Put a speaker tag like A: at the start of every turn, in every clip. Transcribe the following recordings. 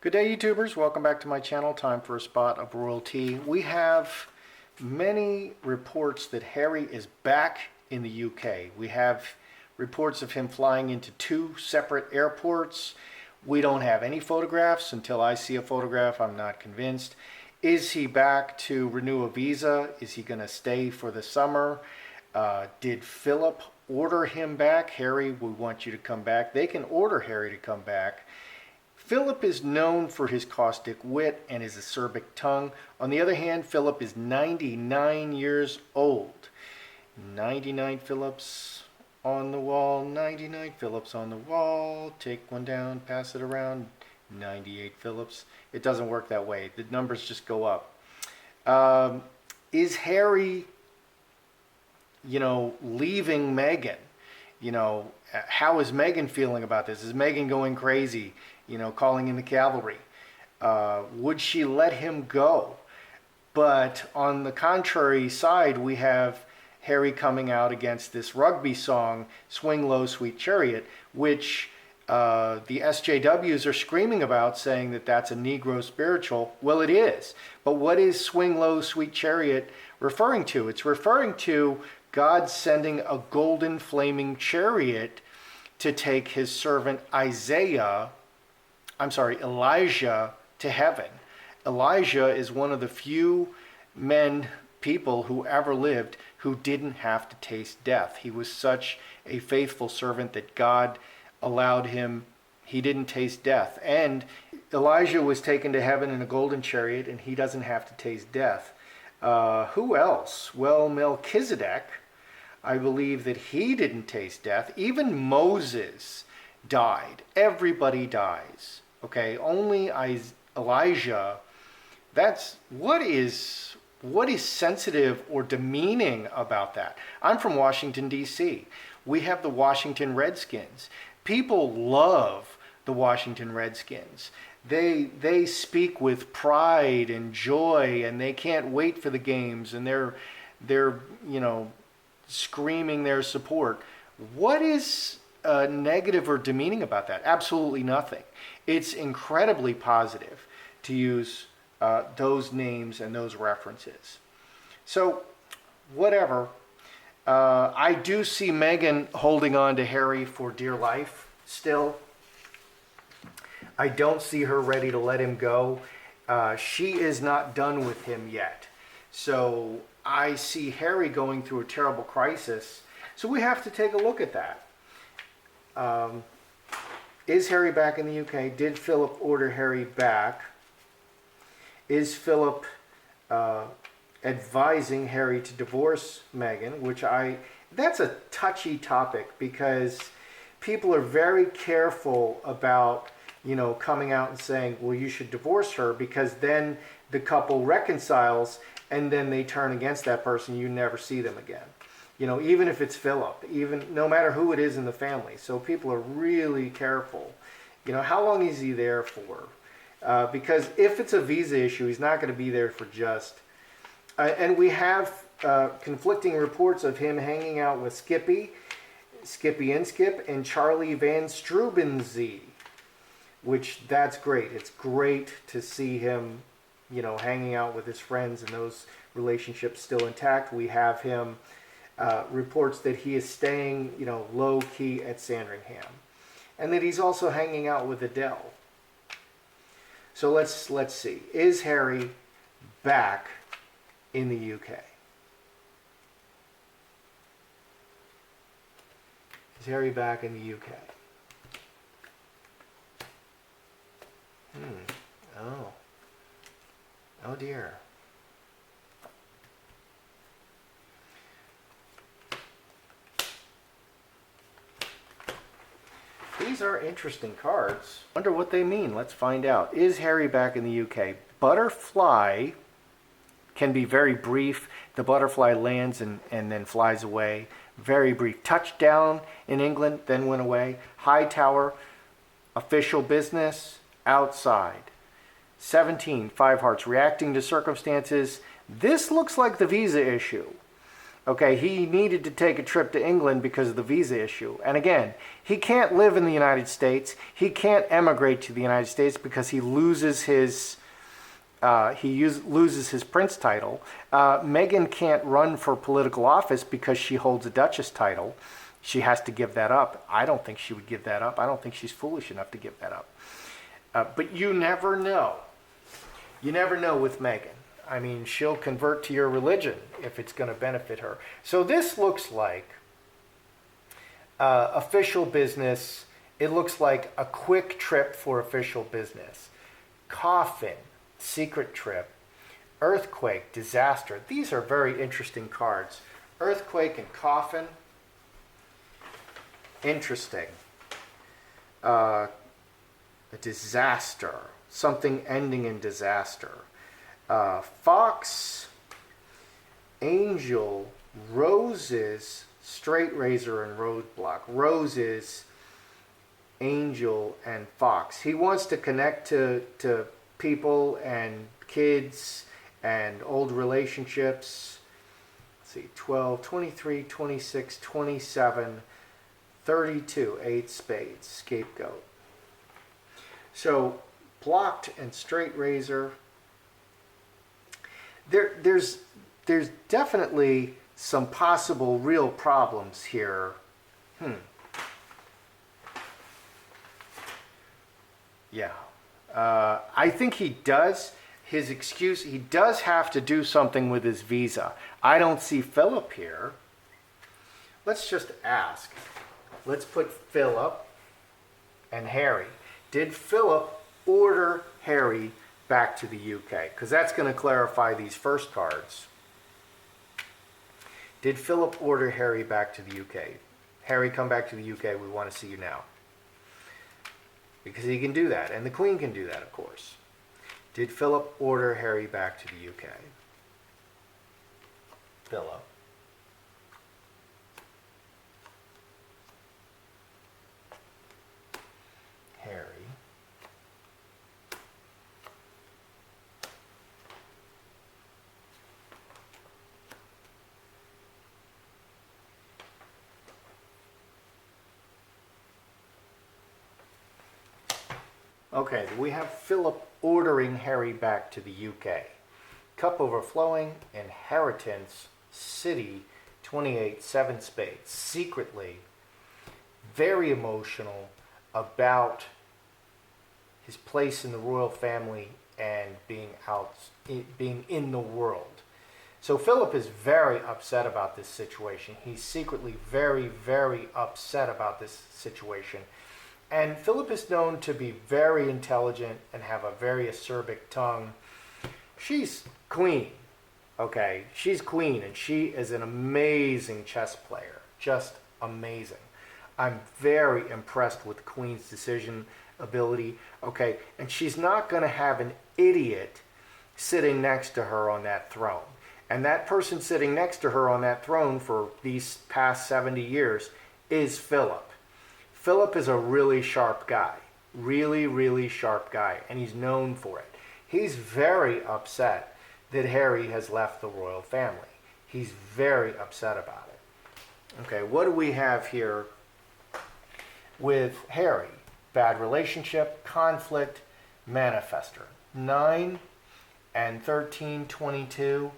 A: Good day, YouTubers. Welcome back to my channel. Time for a spot of royalty. We have many reports that Harry is back in the UK. We have reports of him flying into two separate airports. We don't have any photographs. Until I see a photograph, I'm not convinced. Is he back to renew a visa? Is he going to stay for the summer? Did Phillip order him back? Harry, we want you to come back. They can order Harry to come back. Phillip is known for his caustic wit and his acerbic tongue. On the other hand, Phillip is 99 years old. 99 Phillips on the wall, 99 Phillips on the wall. Take one down, pass it around. 98 Phillips. It doesn't work that way. The numbers just go up. Is Harry, leaving Meghan? How is Meghan feeling about this? Is Meghan going crazy? Calling in the cavalry. Would she let him go? But on the contrary side, we have Harry coming out against this rugby song, Swing Low, Sweet Chariot, which the SJWs are screaming about, saying that that's a Negro spiritual. Well, it is. But what is Swing Low, Sweet Chariot referring to? It's referring to God sending a golden flaming chariot to take his servant Elijah to heaven. Elijah is one of the few people who ever lived who didn't have to taste death. He was such a faithful servant that God allowed him, he didn't taste death. And Elijah was taken to heaven in a golden chariot, and he doesn't have to taste death. Who else? Well, Melchizedek, I believe that he didn't taste death. Even Moses died. Everybody dies. Okay, only Elijah. That's what is sensitive or demeaning about that. I'm from Washington, D.C. We have the Washington Redskins. People love the Washington Redskins. They speak with pride and joy, and they can't wait for the games, and they're screaming their support. What is negative or demeaning about that? Absolutely nothing. It's incredibly positive to use those names and those references. So, whatever. I do see Meghan holding on to Harry for dear life still. I don't see her ready to let him go. She is not done with him yet. So I see Harry going through a terrible crisis. So we have to take a look at that. Is Harry back in the UK? Did Phillip order Harry back? Is Phillip advising Harry to divorce Meghan? That's a touchy topic, because people are very careful about, coming out and saying, well, you should divorce her, because then the couple reconciles and then they turn against that person. You never see them again. Even if it's Phillip, no matter who it is in the family. So people are really careful. How long is he there for? Because if it's a visa issue, he's not going to be there for just. And we have conflicting reports of him hanging out with Skippy Inskip, and Charlie Van Strubenzee, which that's great. It's great to see him, hanging out with his friends and those relationships still intact. We have him. Reports that he is staying, low key at Sandringham, and that he's also hanging out with Adele. So let's see. Is Harry back in the UK? Is Harry back in the UK? Oh dear. These are interesting cards. Wonder what they mean. Let's find out. Is Harry back in the UK? Butterfly can be very brief. The butterfly lands and then flies away. Very brief. Touchdown in England, then went away. High tower, official business, outside. 17, 5 hearts, reacting to circumstances. This looks like the visa issue. Okay, he needed to take a trip to England because of the visa issue. And again, he can't live in the United States. He can't emigrate to the United States because he loses his loses his prince title. Meghan can't run for political office because she holds a duchess title. She has to give that up. I don't think she would give that up. I don't think she's foolish enough to give that up. But you never know. You never know with Meghan. I mean, she'll convert to your religion if it's going to benefit her. So this looks like official business. It looks like a quick trip for official business. Coffin, secret trip. Earthquake, disaster. These are very interesting cards. Earthquake and coffin. Interesting. A disaster. Something ending in disaster. Fox, angel, roses, straight razor, and roadblock. Roses, angel, and fox. He wants to connect to people and kids and old relationships. Let's see, 12, 23, 26, 27, 32, 8 spades, scapegoat. So, blocked and straight razor. There's definitely some possible real problems here. Yeah. I think he does. His excuse, he does have to do something with his visa. I don't see Phillip here. Let's just ask. Let's put Phillip and Harry. Did Phillip order Harry back to the UK? Because that's going to clarify these first cards. Did Phillip order Harry back to the UK? Harry, come back to the UK. We want to see you now. Because he can do that. And the Queen can do that, of course. Did Phillip order Harry back to the UK? Phillip. Harry. Okay, we have Phillip ordering Harry back to the UK. Cup overflowing, inheritance, city, 28, 7 spades. Secretly, very emotional about his place in the royal family and being in the world. So Phillip is very upset about this situation. He's secretly very, very upset about this situation. And Phillip is known to be very intelligent and have a very acerbic tongue. She's queen, okay? She's queen, and she is an amazing chess player. Just amazing. I'm very impressed with the queen's decision ability, okay? And she's not going to have an idiot sitting next to her on that throne. And that person sitting next to her on that throne for these past 70 years is Phillip. Phillip is a really sharp guy, really, really sharp guy, and he's known for it. He's very upset that Harry has left the royal family. He's very upset about it. Okay, what do we have here with Harry? Bad relationship, conflict, manifester. 9 and 13, 22,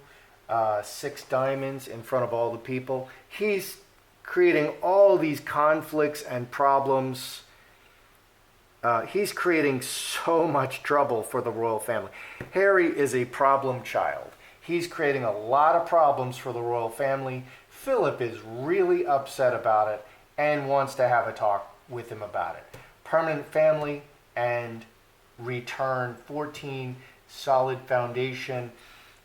A: 6 diamonds in front of all the people. He's creating all these conflicts and problems. He's creating so much trouble for the royal family. Harry is a problem child. He's creating a lot of problems for the royal family. Phillip is really upset about it and wants to have a talk with him about it. Permanent family and return. 14, solid foundation.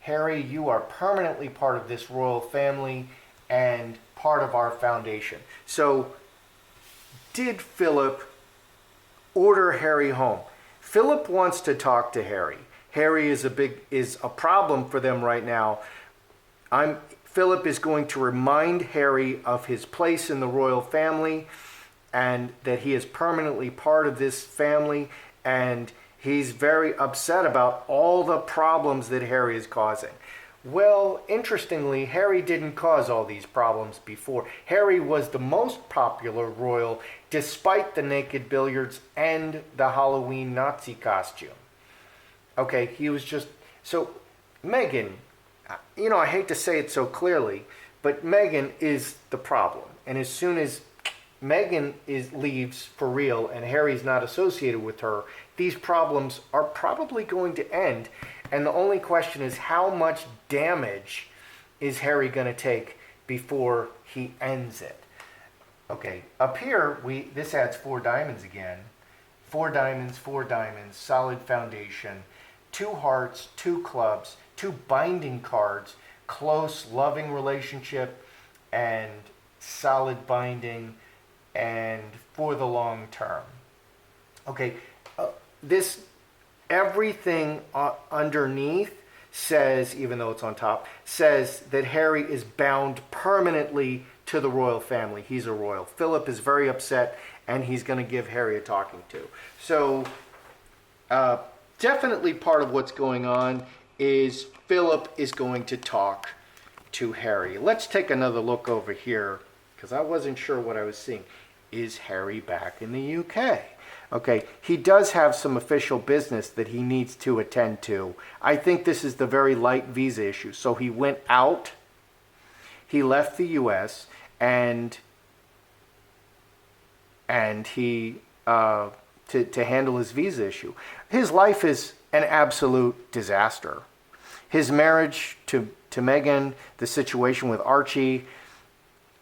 A: Harry, you are permanently part of this royal family and part of our foundation. So, did Phillip order Harry home? Phillip wants to talk to Harry. Harry is a problem for them right now. Phillip is going to remind Harry of his place in the royal family and that he is permanently part of this family, and he's very upset about all the problems that Harry is causing. Well, interestingly, Harry didn't cause all these problems before. Harry was the most popular royal despite the naked billiards and the Halloween Nazi costume. Okay, he was just. So, Meghan, I hate to say it so clearly, but Meghan is the problem. And as soon as Meghan leaves for real and Harry's not associated with her, these problems are probably going to end. And the only question is, how much damage is Harry going to take before he ends it? Okay, up here, this adds 4 diamonds again. 4 diamonds, solid foundation, 2 hearts, 2 clubs, 2 binding cards, close, loving relationship, and solid binding, and for the long term. Okay, this everything underneath says, even though it's on top, says that Harry is bound permanently to the royal family. He's a royal. Philip is very upset, and he's going to give Harry a talking to. So, definitely part of what's going on is Philip is going to talk to Harry. Let's take another look over here, because I wasn't sure what I was seeing. Is Harry back in the UK? Okay, he does have some official business that he needs to attend to. I think this is the very light visa issue. So he went out, he left the US, and he to handle his visa issue. His life is an absolute disaster. His marriage to Meghan, the situation with Archie,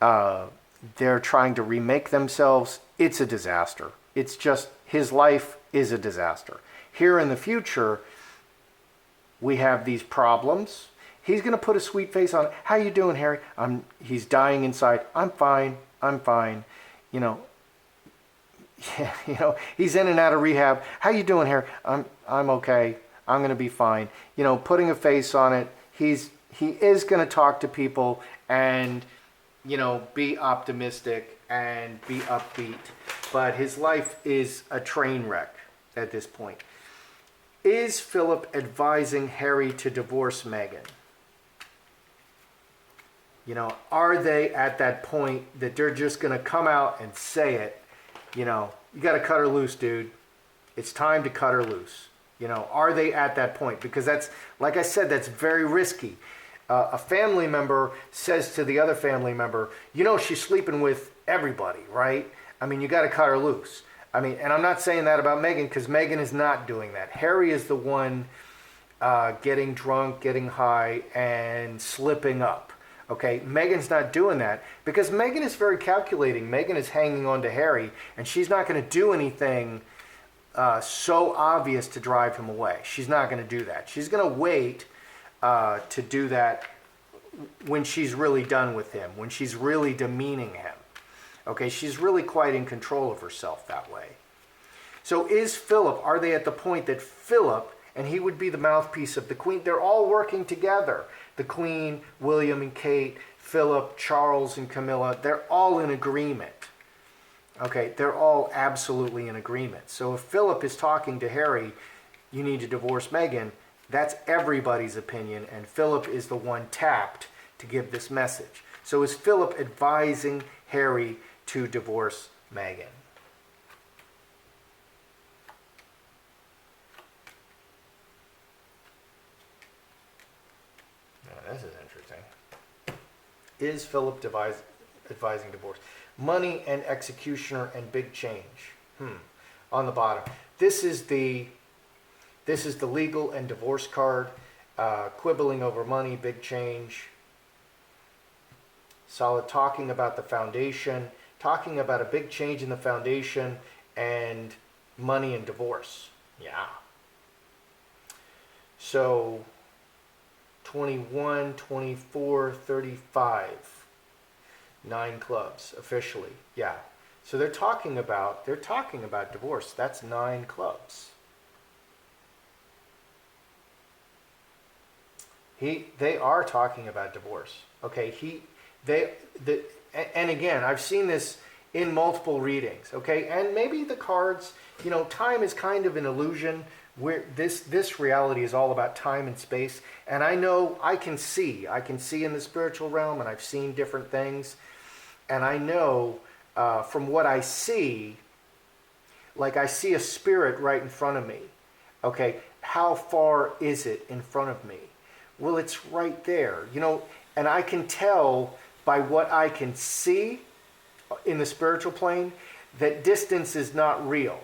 A: they're trying to remake themselves. It's a disaster. It's just, his life is a disaster. Here in the future, we have these problems. He's going to put a sweet face on it. How you doing, Harry? He's dying inside. I'm fine. He's in and out of rehab. How you doing, Harry? I'm okay. I'm going to be fine. Putting a face on it. He is going to talk to people and, be optimistic and be upbeat. But his life is a train wreck at this point. Is Philip advising Harry to divorce Meghan? Are they at that point that they're just going to come out and say it? You got to cut her loose, dude. It's time to cut her loose. Are they at that point? Because that's, like I said, that's very risky. A family member says to the other family member, she's sleeping with everybody, right? You got to cut her loose. And I'm not saying that about Meghan, because Meghan is not doing that. Harry is the one getting drunk, getting high, and slipping up. Okay, Meghan's not doing that because Meghan is very calculating. Meghan is hanging on to Harry, and she's not going to do anything so obvious to drive him away. She's not going to do that. She's going to wait to do that when she's really done with him, when she's really demeaning him. Okay, she's really quite in control of herself that way. So is Philip, are they at the point that Philip, and he would be the mouthpiece of the Queen, they're all working together. The Queen, William and Kate, Philip, Charles and Camilla, they're all in agreement. Okay, they're all absolutely in agreement. So if Philip is talking to Harry, you need to divorce Meghan, that's everybody's opinion, and Philip is the one tapped to give this message. So is Philip advising Harry to divorce Meghan? Now, this is interesting. Is Philip advising divorce? Money and executioner and big change. On the bottom. This is the legal and divorce card. Quibbling over money, big change. Solid, talking about the foundation, talking about a big change in the foundation, and money and divorce. Yeah. So 21, 24, 35. 9 clubs officially. Yeah. So they're talking about divorce. That's 9 clubs. They are talking about divorce. Okay, and again, I've seen this in multiple readings, okay? And maybe the cards, time is kind of an illusion, This reality is all about time and space. And I know I can see in the spiritual realm, and I've seen different things. And I know from what I see, like I see a spirit right in front of me. Okay, how far is it in front of me? Well, it's right there, and I can tell by what I can see in the spiritual plane that distance is not real.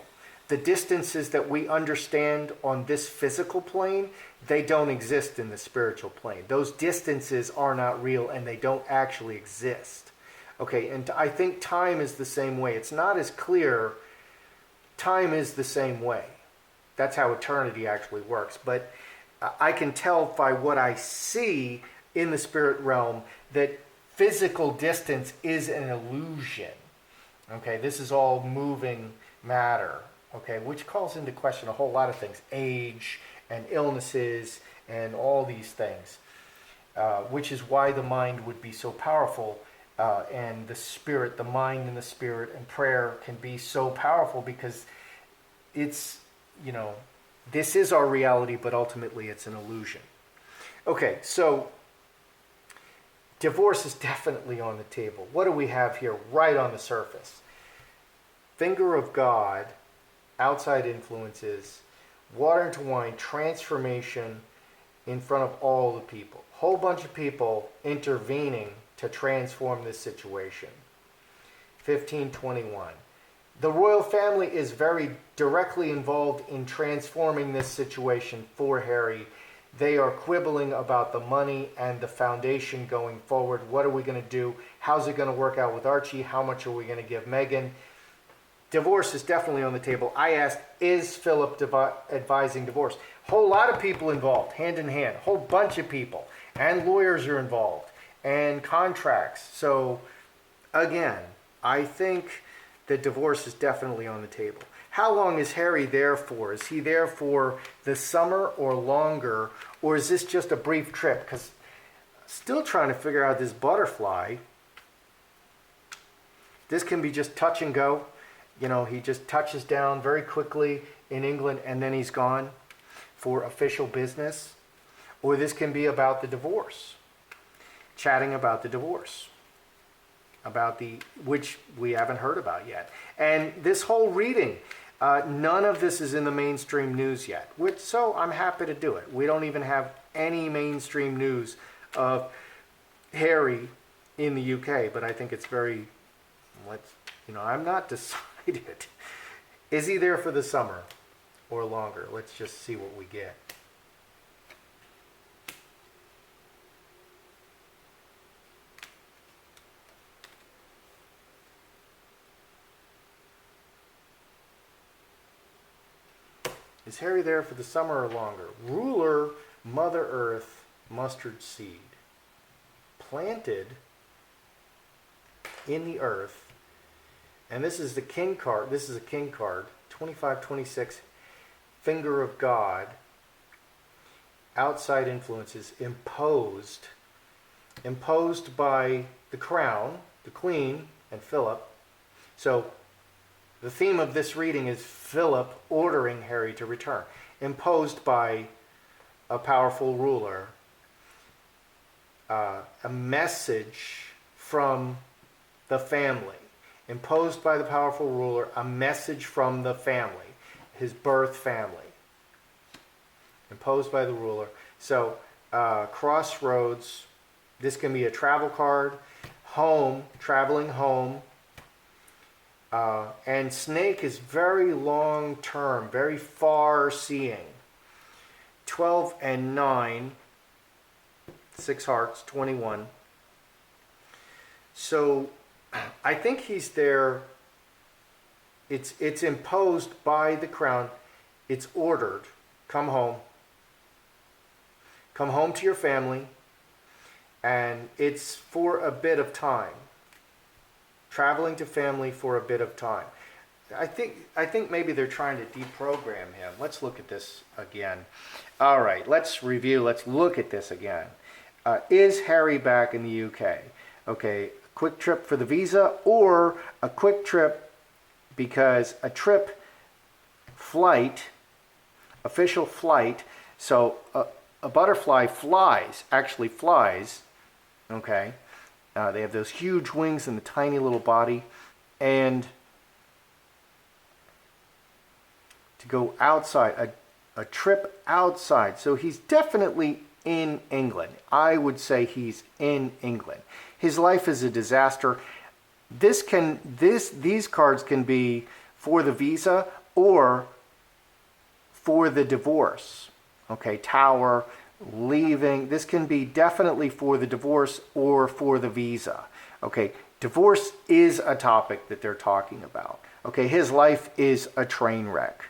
A: The distances that we understand on this physical plane, they don't exist in the spiritual plane. Those distances are not real, and they don't actually exist. Okay, and I think time is the same way. It's not as clear. Time is the same way. That's how eternity actually works. But I can tell by what I see in the spirit realm that physical distance is an illusion. Okay, this is all moving matter. Okay, which calls into question a whole lot of things. Age and illnesses and all these things. Which is why the mind would be so powerful. And the spirit, the mind and the spirit and prayer can be so powerful because it's, this is our reality, but ultimately it's an illusion. Okay, so divorce is definitely on the table. What do we have here right on the surface? Finger of God, outside influences, water into wine, transformation in front of all the people. Whole bunch of people intervening to transform this situation. 1521. The royal family is very directly involved in transforming this situation for Harry. They are quibbling about the money and the foundation going forward. What are we going to do? How's it going to work out with Archie? How much are we going to give Meghan? Divorce is definitely on the table. I asked, is Phillip advising divorce? Whole lot of people involved, hand in hand. Whole bunch of people. And lawyers are involved. And contracts. So, again, I think that divorce is definitely on the table. How long is Harry there for? Is he there for the summer or longer? Or is this just a brief trip? Because still trying to figure out this butterfly. This can be just touch and go. He just touches down very quickly in England and then he's gone for official business. Or this can be about the divorce. Chatting about the divorce. Which we haven't heard about yet. And this whole reading, none of this is in the mainstream news yet. So I'm happy to do it. We don't even have any mainstream news of Harry in the UK, but I think it's very, I'm not decided. Is he there for the summer or longer? Let's just see what we get. Is Harry there for the summer or longer? Ruler, Mother Earth, mustard seed. Planted in the earth. And this is the king card. This is a king card. 25-26. Finger of God. Outside influences. Imposed. Imposed by the crown, the queen, and Philip. So the theme of this reading is Philip ordering Harry to return. Imposed by a powerful ruler. A message from the family. Imposed by the powerful ruler, a message from the family. His birth family. Imposed by the ruler. So, crossroads. This can be a travel card. Home, traveling home. And snake is very long term, very far seeing. 12 and 9, 6 hearts, 21. So I think he's there. It's imposed by the crown. It's ordered. Come home. Come home to your family. And it's for a bit of time. Traveling to family for a bit of time. I think maybe they're trying to deprogram him. Let's look at this again. All right, let's review. Let's look at this again. Is Harry back in the UK? Okay, quick trip for the visa or a quick trip because a trip flight official flight. So a butterfly actually flies, okay? They have those huge wings and the tiny little body. And to go outside, a trip outside. So he's definitely in England. I would say he's in England. His life is a disaster. These cards can be for the visa or for the divorce. Okay, Tower, leaving. This can be definitely for the divorce or for the visa. Okay, divorce is a topic that they're talking about. Okay, his life is a train wreck.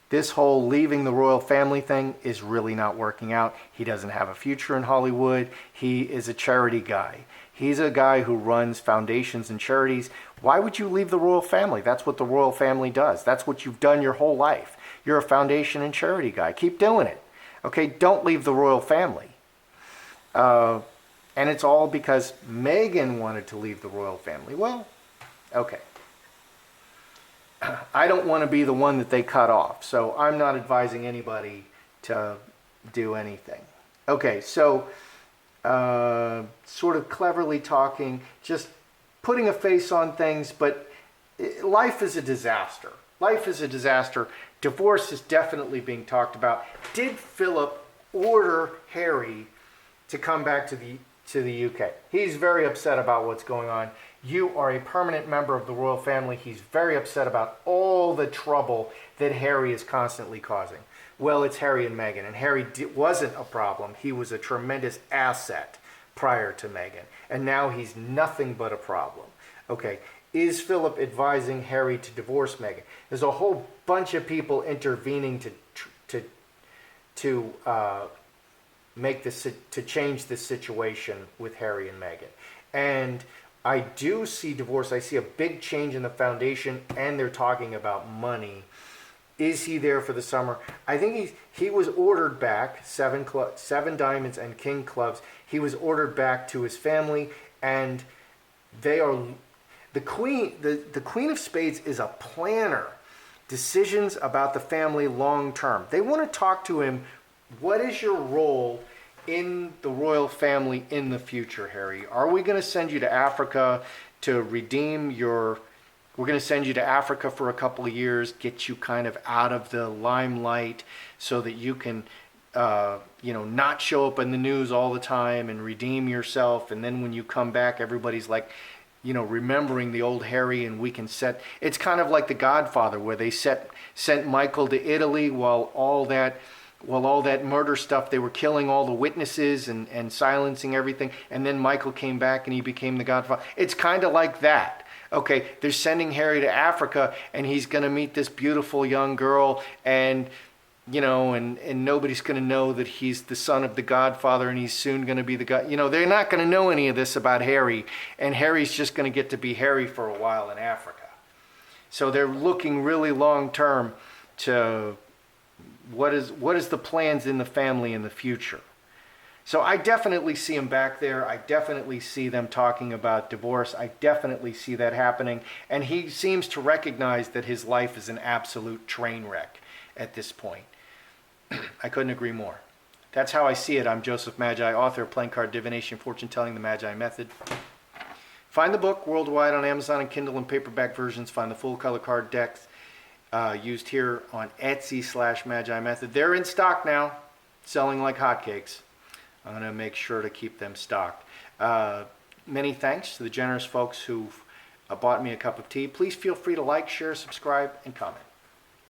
A: This whole leaving the royal family thing is really not working out. He doesn't have a future in Hollywood. He is a charity guy. He's a guy who runs foundations and charities. Why would you leave the royal family? That's what the royal family does. That's what you've done your whole life. You're a foundation and charity guy. Keep doing it. Okay, don't leave the royal family. And it's all because Meghan wanted to leave the royal family. Well, okay. I don't want to be the one that they cut off, so I'm not advising anybody to do anything. Okay, so sort of cleverly talking, just putting a face on things, but life is a disaster. Life is a disaster. Divorce is definitely being talked about. Did Philip order Harry to come back to the UK? He's very upset about what's going on. You are a permanent member of the royal family. He's very upset about all the trouble that Harry is constantly causing. Well, it's Harry and Meghan, and Harry wasn't a problem. He was a tremendous asset prior to Meghan, and now he's nothing but a problem. Okay, is Philip advising Harry to divorce Meghan? There's a whole bunch of people intervening to make this, to change this situation with Harry and Meghan, and I do see divorce. I see a big change in the foundation, and they're talking about money. Is he there for the summer? I think he was ordered back, seven diamonds and king clubs. He was ordered back to his family, and they are the queen. The Queen of Spades is a planner. Decisions about the family long term. They want to talk to him. What is your role in the royal family in the future, Harry? Are we going to send you to Africa to redeem your... We're going to send you to Africa for a couple of years, get you kind of out of the limelight so that you can, not show up in the news all the time and redeem yourself. And then when you come back, everybody's like, remembering the old Harry, and we can set... It's kind of like The Godfather, where they sent Michael to Italy while all that murder stuff, they were killing all the witnesses and silencing everything. And then Michael came back and he became the Godfather. It's kind of like that. Okay, they're sending Harry to Africa, and he's going to meet this beautiful young girl, and and nobody's going to know that he's the son of the Godfather, and he's soon going to be the God. They're not going to know any of this about Harry, and Harry's just going to get to be Harry for a while in Africa. So they're looking really long term to what is the plans in the family in the future. So I definitely see him back there. I definitely see them talking about divorce. I definitely see that happening. And he seems to recognize that his life is an absolute train wreck at this point. I couldn't agree more. That's how I see it. I'm Joseph Magi, author of Playing Card Divination, Fortune Telling, The Magi Method. Find the book worldwide on Amazon and Kindle and paperback versions. Find the full color card decks used here on Etsy/Magi Method. They're in stock now, selling like hotcakes. I'm going to make sure to keep them stocked. Many thanks to the generous folks who've bought me a cup of tea. Please feel free to like, share, subscribe, and comment.